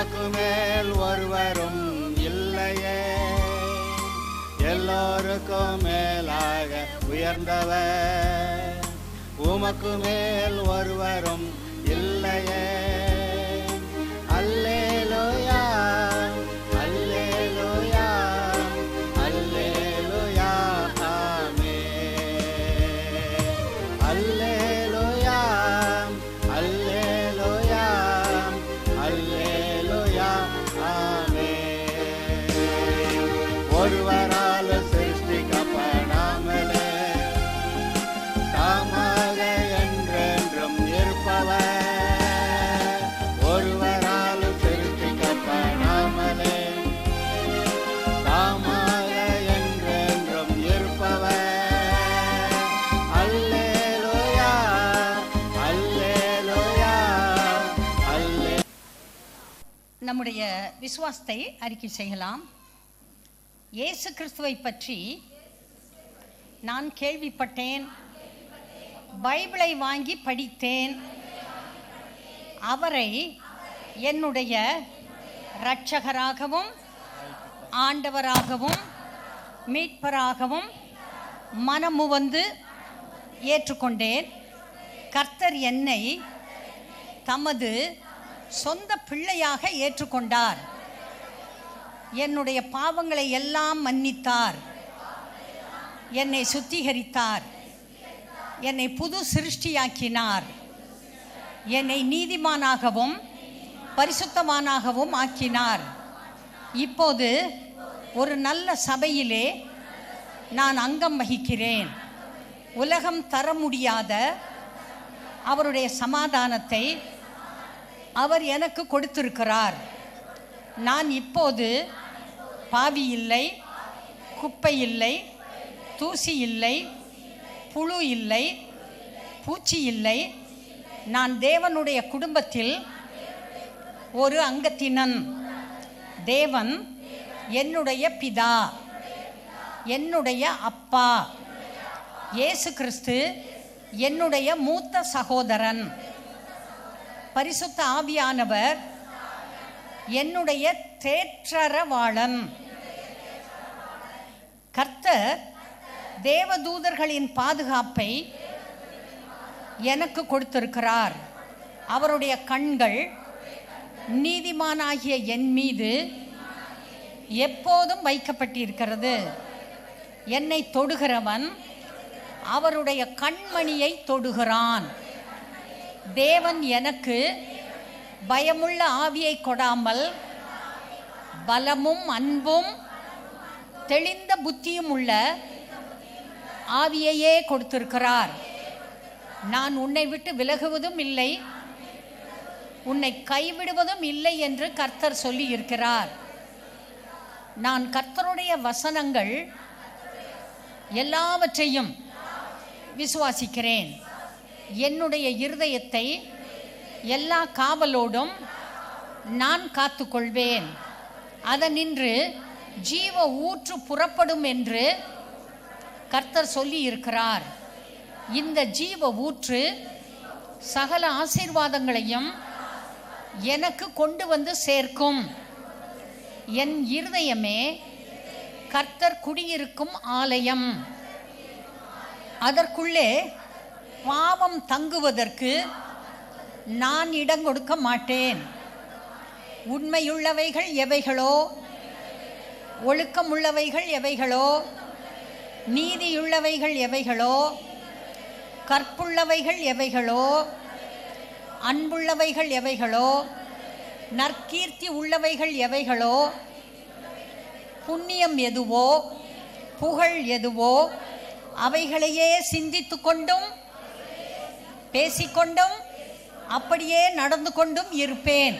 உமக்கு மேல் ஒருவரும் இல்லையே, எல்லோருக்கும் மேலாக உயர்ந்தவர். உமக்கு மேல் ஒருவரும் இல்லையே. அல்லேலூயா, அல்லேலூயா, அல்லேலூயா, ஆமென். அல்லேலூயா, அல்லேலூயா, அல்லேலூயா, ஆமென். ஒருவரால் சிருஷ்டிக்கப்படாமலே தாமாக என்றென்றும் இருப்பவர். ஒருவரால் சிருஷ்டிக்கப்படாமலே தாமாக என்றென்றும் இருப்பவர். அல்லேலூயா, அல்லேலூயா, அல்லே. நம்முடைய விசுவாசத்தை அறிக்கை செய்யலாம். இயேசு கிறிஸ்துவை பற்றி நான் கேள்விப்பட்டேன், பைபிளை வாங்கி படித்தேன். அவரை என்னுடைய இரட்சகராகவும் ஆண்டவராகவும் மீட்பராகவும் மனமுவந்து ஏற்றுக்கொண்டேன். கர்த்தர் என்னை தமது சொந்த பிள்ளையாக ஏற்றுக்கொண்டார். என்னுடைய பாவங்களை எல்லாம் மன்னித்தார், என்னை சுத்திகரித்தார், என்னை புது சிருஷ்டியாக்கினார், என்னை நீதிமானாகவும் பரிசுத்தமானாகவும் ஆக்கினார். இப்போது ஒரு நல்ல சபையிலே நான் அங்கம் வகிக்கிறேன். உலகம் தர முடியாத அவருடைய சமாதானத்தை அவர் எனக்கு கொடுத்திருக்கிறார். நான் இப்போது பாவி இல்லை, குப்பை இல்லை, தூசி இல்லை, புழு இல்லை, பூச்சி இல்லை. நான் தேவனுடைய குடும்பத்தில் ஒரு அங்கத்தினன். தேவன் என்னுடைய பிதா, என்னுடைய அப்பா. இயேசு கிறிஸ்து என்னுடைய மூத்த சகோதரன். பரிசுத்த ஆவியானவர் என்னுடைய தேற்றரவாளன். கர்த்தர் தேவதூதர்களின் பாதுகாப்பை எனக்கு கொடுத்திருக்கிறார். அவருடைய கண்கள் நீதிமானாகிய என் மீது எப்போதும் வைக்கப்பட்டிருக்கிறது. என்னை தொடுகிறவன் அவருடைய கண்மணியை தொடுகிறான். தேவன் எனக்கு பயமுள்ள ஆவியை கொடாமல் பலமும் அன்பும் தெளிந்த புத்தியும் உள்ள ஆவியையே கொடுத்திருக்கிறார். நான் உன்னை விட்டு விலகுவதும் இல்லை, உன்னை கைவிடுவதும் இல்லை என்று கர்த்தர் சொல்லி இருக்கிறார். நான் கர்த்தருடைய வசனங்கள் எல்லாவற்றையும் விசுவாசிக்கிறேன். என்னுடைய இருதயத்தை எல்லா காவலோடும் நான் காத்துக்கொள்வேன். அதனின்று ஜீவ ஊற்று புறப்படும் என்று கர்த்தர் சொல்லி இருக்கிறார். இந்த ஜீவ ஊற்று சகல ஆசீர்வாதங்களையும் எனக்கு கொண்டு வந்து சேர்க்கும். என் இருதயமே கர்த்தர் குடியிருக்கும் ஆலயம். அதற்குள்ளே பாவம் தங்குவதற்கு நான் இடம் கொடுக்க மாட்டேன். உண்மையுள்ளவைகள் எவைகளோ, ஒழுக்கமுள்ளவைகள் எவைகளோ, நீதியுள்ளவைகள் எவைகளோ, கற்புள்ளவைகள் எவைகளோ, அன்புள்ளவைகள் எவைகளோ, நற்கீர்த்தி உள்ளவைகள் எவைகளோ, புண்ணியம் எதுவோ, புகழ் எதுவோ, அவைகளையே சிந்தித்து கொண்டும் பேசிக்கொண்டும் அப்படியே நடந்து கொண்டும் இருப்பேன்.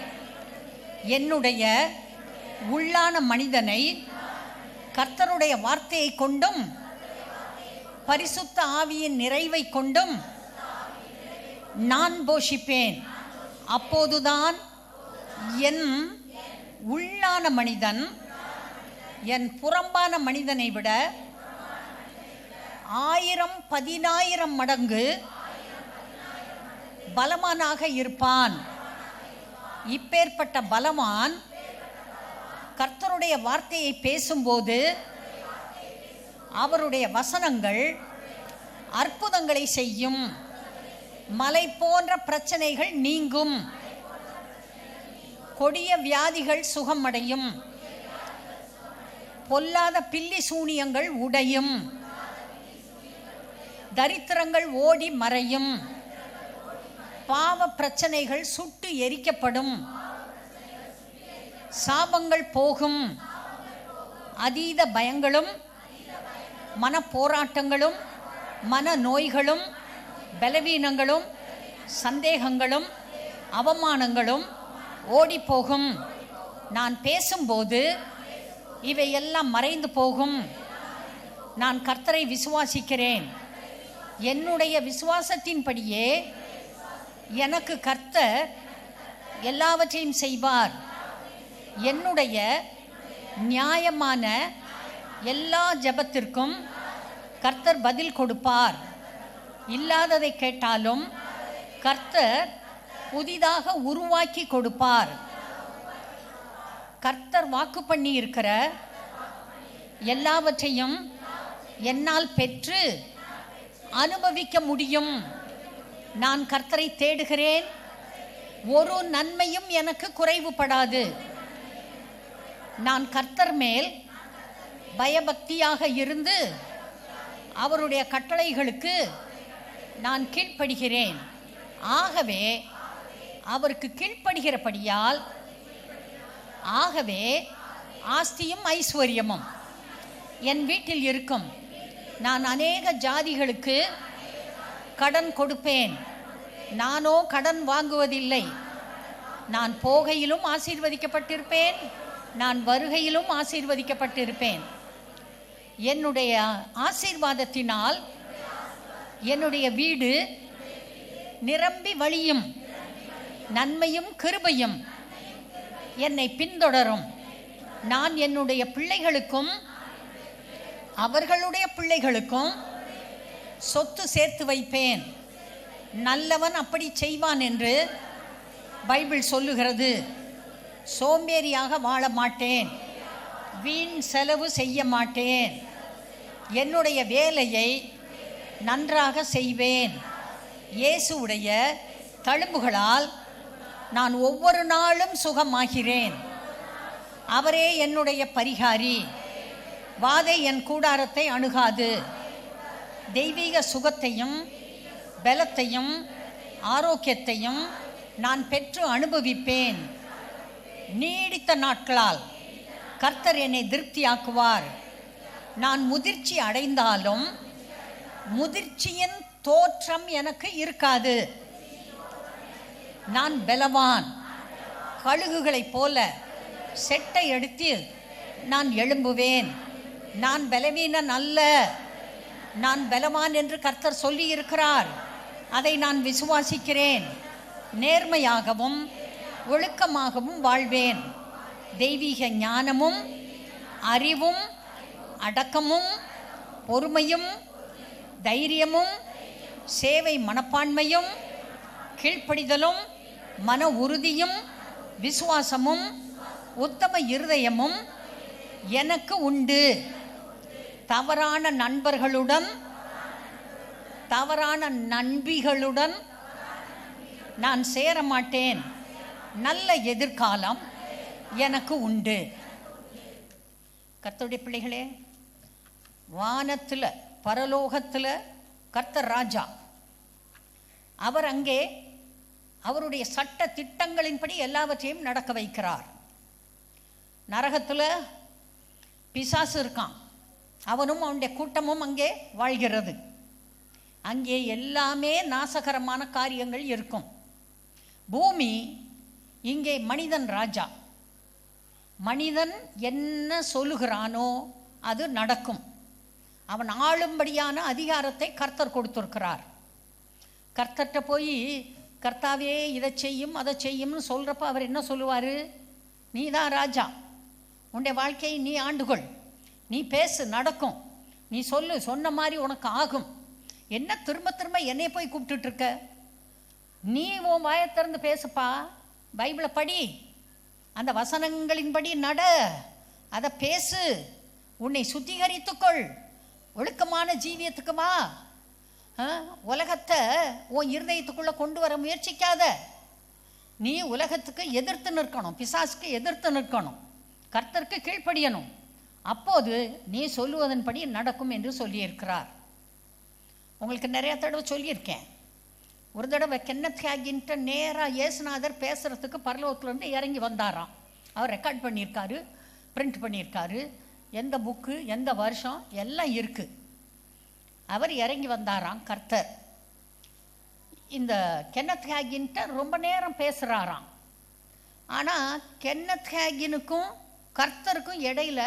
என்னுடைய உள்ளான மனிதனை கர்த்தருடைய வார்த்தையை கொண்டும் பரிசுத்த ஆவியின் நிறைவை கொண்டும் நான் போஷிப்பேன். அப்போதுதான் என் உள்ளான மனிதன் என் புறம்பான மனிதனை விட 1000-10,000 மடங்கு பலமானாக இருப்பான். இப்பேற்பட்ட பலவான் கர்த்தருடைய வார்த்தையை பேசும்போது அவருடைய வசனங்கள் அற்புதங்களை செய்யும். மலை போன்ற பிரச்சனைகள் நீங்கும். கொடிய வியாதிகள் சுகமடையும். பொல்லாத பில்லி சூனியங்கள் உடையும். தரித்திரங்கள் ஓடி மறையும். பாவ பிரச்சனைகள் சுட்டு எரிக்கப்படும். சாபங்கள் போகும். அதீத பயங்களும் மன போராட்டங்களும் மன நோய்களும் பலவீனங்களும் சந்தேகங்களும் அவமானங்களும் ஓடிப்போகும். நான் பேசும்போது இவையெல்லாம் மறைந்து போகும். நான் கர்த்தரை விசுவாசிக்கிறேன். என்னுடைய விசுவாசத்தின்படியே எனக்கு கர்த்தர் எல்லாவற்றையும் செய்வார். என்னுடைய நியாயமான எல்லா ஜெபத்திற்கும் கர்த்தர் பதில் கொடுப்பார். இல்லாததை கேட்டாலும் கர்த்தர் புதிதாக உருவாக்கி கொடுப்பார். கர்த்தர் வாக்கு பண்ணி இருக்கிற எல்லாவற்றையும் என்னால் பெற்று அனுபவிக்க முடியும். நான் கர்த்தரை தேடுகிறேன். ஒரு நன்மையும் எனக்கு குறைவுபடாது. நான் கர்த்தர் மேல் பயபக்தியாக இருந்து அவருடைய கட்டளைகளுக்கு நான் கீழ்ப்படுகிறேன். ஆகவே அவருக்கு கீழ்ப்படுகிறபடியால் ஆஸ்தியும் ஐஸ்வர்யமும் என் வீட்டில் இருக்கும். நான் அநேக ஜாதிகளுக்கு கடன் கொடுப்பேன். நானோ கடன் வாங்குவதில்லை. நான் போகையிலும் ஆசீர்வதிக்கப்பட்டிருப்பேன். நான் வருகையிலும் ஆசீர்வதிக்கப்பட்டிருப்பேன். என்னுடைய ஆசீர்வாதத்தினால் என்னுடைய வீடு நிரம்பி வழியும். நன்மையும் கிருபையும் என்னை பின்தொடரும். நான் என்னுடைய பிள்ளைகளுக்கும் அவர்களுடைய பிள்ளைகளுக்கும் சொத்து சேர்த்து வைப்பேன். நல்லவன் அப்படி செய்வான் என்று பைபிள் சொல்லுகிறது. சோம்பேறியாக வாழ மாட்டேன். வீண் செலவு செய்ய மாட்டேன். என்னுடைய வேலையை நன்றாக செய்வேன். இயேசுவுடைய தழும்புகளால் நான் ஒவ்வொரு நாளும் சுகமாகிறேன். அவரே என்னுடைய பரிகாரி. வாதை என் கூடாரத்தை அணுகாது. தெய்வீக சுகத்தையும் பலத்தையும் ஆரோக்கியத்தையும் நான் பெற்று அனுபவிப்பேன். நீடித்த நாட்களால் கர்த்தர் என்னை திருப்தியாக்குவார். நான் முதிர்ச்சி அடைந்தாலும் முதிர்ச்சியின் தோற்றம் எனக்கு இருக்காது. நான் பலவான். கழுகுகளைப் போல செட்டை எடுத்து நான் எழும்புவேன். நான் பலவீனன் அல்ல. நான் பலவான் என்று கர்த்தர் சொல்லி இருக்கிறார். அதை நான் விசுவாசிக்கிறேன். நேர்மையாகவும் ஒழுக்கமாகவும் வாழ்வேன். தெய்வீக ஞானமும் அறிவும் அடக்கமும் பொறுமையும் தைரியமும் சேவை மனப்பான்மையும் கீழ்ப்படிதலும் மன உறுதியும் விசுவாசமும் உத்தம இருதயமும் எனக்கு உண்டு. தவறான நண்பர்களுடன் தவறான நண்பிகளுடன் நான் சேர மாட்டேன். நல்ல எதிர்காலம் எனக்கு உண்டு. கர்த்தருடைய பிள்ளைகளே, வானத்தில் பரலோகத்தில் கர்த்தர் ராஜா. அவர் அங்கே அவருடைய சட்ட திட்டங்களின்படி எல்லாவற்றையும் நடக்க வைக்கிறார். நரகத்தில் பிசாசு இருக்கான். அவனும் அவனுடைய கூட்டமும் அங்கே வாழ்கிறது. அங்கே எல்லாமே நாசகரமான காரியங்கள் இருக்கும். பூமி இங்கே மனிதன் ராஜா. மனிதன் என்ன சொல்லுகிறானோ அது நடக்கும். அவன் ஆளும்படியான அதிகாரத்தை கர்த்தர் கொடுத்திருக்கிறார். கர்த்தர்கிட்ட போய் கர்த்தாவே இதை செய்யும் அதை செய்யும்னு சொல்கிறப்ப அவர் என்ன சொல்லுவார்? நீ தான் ராஜா. உன்னுடைய வாழ்க்கையை நீ ஆண்டுகொள். நீ பேசு, நடக்கும். நீ சொல்லு, சொன்ன மாதிரி உனக்கு ஆகும். என்ன திரும்ப திரும்ப என்னைய போய் கூப்பிட்டுட்ருக்க? நீ உன் வாயை திறந்து பேசுப்பா. பைபிளை படி, அந்த வசனங்களின்படி நட, அதை பேசு, உன்னை சுத்திகரித்துக்கொள், ஒழுக்கமான ஜீவியத்துக்குமா. உலகத்தை உன் இருதயத்துக்குள்ளே கொண்டு வர முயற்சிக்காத. நீ உலகத்துக்கு எதிர்த்து நிற்கணும், பிசாசுக்கு எதிர்த்து நிற்கணும், கர்த்தருக்கு கீழ்ப்படியணும். அப்போது நீ சொல்லுவதன்படி நடக்கும் என்று சொல்லியிருக்கிறார். உங்களுக்கு நிறைய தடவை சொல்லியிருக்கேன். ஒரு தடவை கென்னத் ஹேகின்ட்ட நேராக இயேசுநாதர் பேசுகிறதுக்கு பரலோகத்துலேருந்து இறங்கி வந்தாராம். அவர் ரெக்கார்ட் பண்ணியிருக்காரு, பிரிண்ட் பண்ணியிருக்காரு, எந்த புக்கு எந்த வருஷம் எல்லாம் இருக்குது. அவர் இறங்கி வந்தாராம் கர்த்தர். இந்த கென்னத் ஹேகின்ட்ட ரொம்ப நேரம் பேசுகிறாராம். ஆனால் கென்னத் ஹேகினுக்கும் கர்த்தருக்கும் இடையில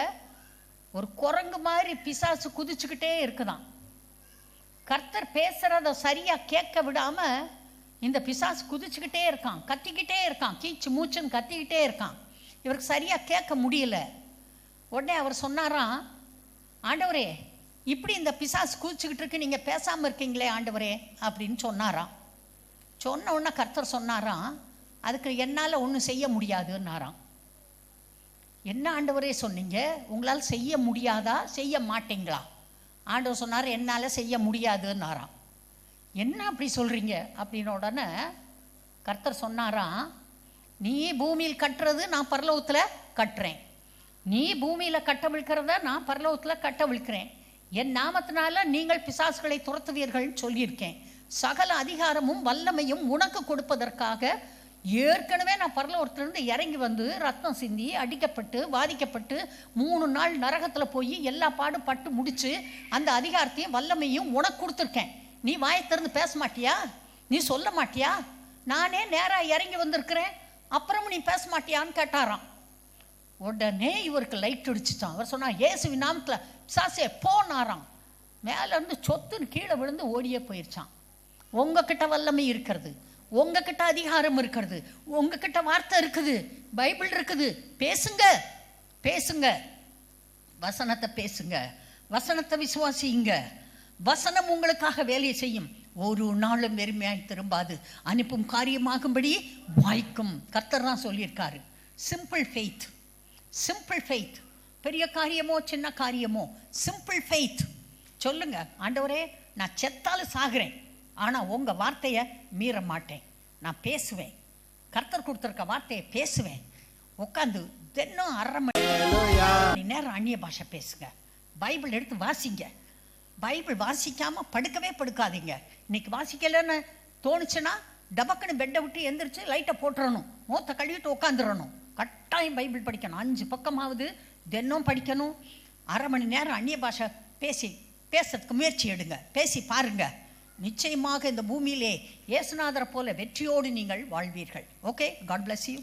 ஒரு குரங்கு மாதிரி பிசாசு குதிச்சுக்கிட்டே இருக்குதான். கர்த்தர் பேசுகிறத சரியாக கேட்க விடாமல் இந்த பிசாசு குதிச்சுக்கிட்டே இருக்கான், கத்திக்கிட்டே இருக்கான், கீச்சு மூச்சுன்னு கத்திக்கிட்டே இருக்கான். இவருக்கு சரியாக கேட்க முடியல. உடனே அவர் சொன்னாராம், ஆண்டவரே, இப்படி இந்த பிசாசு குதிச்சுக்கிட்டு இருக்கு, நீங்கள் பேசாமல் இருக்கீங்களே ஆண்டவரே அப்படின்னு சொன்னாராம். சொன்ன உடனே கர்த்தர் சொன்னாராம், அதுக்கு என்னால் ஒன்றும் செய்ய முடியாதுன்னாராம். என்ன ஆண்டவரே சொன்னீங்க? உங்களால் செய்ய முடியாதா, செய்ய மாட்டீங்களா? ஆண்டவர் சொன்னார், என்னால் செய்ய முடியாதுன்னாராம். என்ன அப்படி சொல்கிறீங்க அப்படின்னு உடனே கர்த்தர் சொன்னாராம், நீ பூமியில் கட்டுறது நான் பரலோகத்தில் கட்டுறேன், நீ பூமியில் கட்டவிழ்க்கிறத நான் பரலோகத்தில் கட்டவிழ்க்கிறேன், என் நாமத்தினால நீங்கள் பிசாசுகளை துரத்துவீர்கள்னு சொல்லியிருக்கேன், சகல அதிகாரமும் வல்லமையும் உனக்கு கொடுப்பதற்காக ஏற்கனவே நான் பரலோகத்திலிருந்து இறங்கி வந்து ரத்தம் சிந்தி அடிக்கப்பட்டு வாதிக்கப்பட்டு 3 நாள் நரகத்தில் போய் எல்லா பாடும் பட்டு முடித்து அந்த அதிகாரத்தையும் வல்லமையும் உனக்கு கொடுத்துருக்கேன். நீ வாயை திறந்து பேச மாட்டியா? நீ சொல்ல மாட்டியா? நானே நேராக இறங்கி வந்திருக்கிறேன், அப்புறமும் நீ பேச மாட்டியான்னு கேட்டாராம். உடனே இவருக்கு லைட் அடிச்சுட்டான். அவர் சொன்னா, இயேசுவின் நாமத்தில் பிசாசே போனாராம். மேலேருந்து சொத்துன்னு கீழே விழுந்து ஓடியே போயிடுச்சான். உங்ககிட்ட வல்லமை இருக்கிறது, உங்ககிட்ட அதிகாரம் இருக்கிறது, உங்ககிட்ட வார்த்தை இருக்குது, பைபிள் இருக்குது, பேசுங்க பேசுங்க, வசனத்தை பேசுங்க, வசனத்தை விசுவாசிங்க, வசனம் உங்களுக்காக வேலையை செய்யும், ஒரு நாளும் வெறுமையாய் திரும்பாது, அனுப்பும் காரியமாகும்படி வாய்க்கும். கர்த்தர் தான் சொல்லியிருக்காரு. Simple faith, simple faith. பெரிய காரியமோ சின்ன காரியமோ சிம்பிள் ஃபெய்த். சொல்லுங்க, ஆண்டவரே நான் செத்தாலும் சாகிறேன், ஆனால் உங்கள் வார்த்தையை மீற மாட்டேன், நான் பேசுவேன், கர்த்தர் கொடுத்துருக்க வார்த்தையை பேசுவேன். உட்காந்து தினம் 1/2 மணி நேரம் அந்நிய பாஷை பேசுங்க, பைபிள் எடுத்து வாசிங்க. பைபிள் வாசிக்காமல் படுக்கவே படுக்காதீங்க. இன்னைக்கு வாசிக்கலைன்னு தோணுச்சுன்னா டபக்குன்னு பெட்டை விட்டு எந்திரிச்சு லைட்டை போட்டுறணும், மூத்த கழுவிட்டு உட்காந்துடணும். கட்டாயம் பைபிள் படிக்கணும், 5 பக்கமாவது தினம் படிக்கணும். 1/2 மணி நேரம் அந்நிய பாஷை பேசுறதுக்கு முயற்சி எடுங்க, பேசி பாருங்க. நிச்சயமாக இந்த பூமியிலே இயேசுநாதரை போல வெற்றியோடு நீங்கள் வாழ்வீர்கள். Okay, God bless you.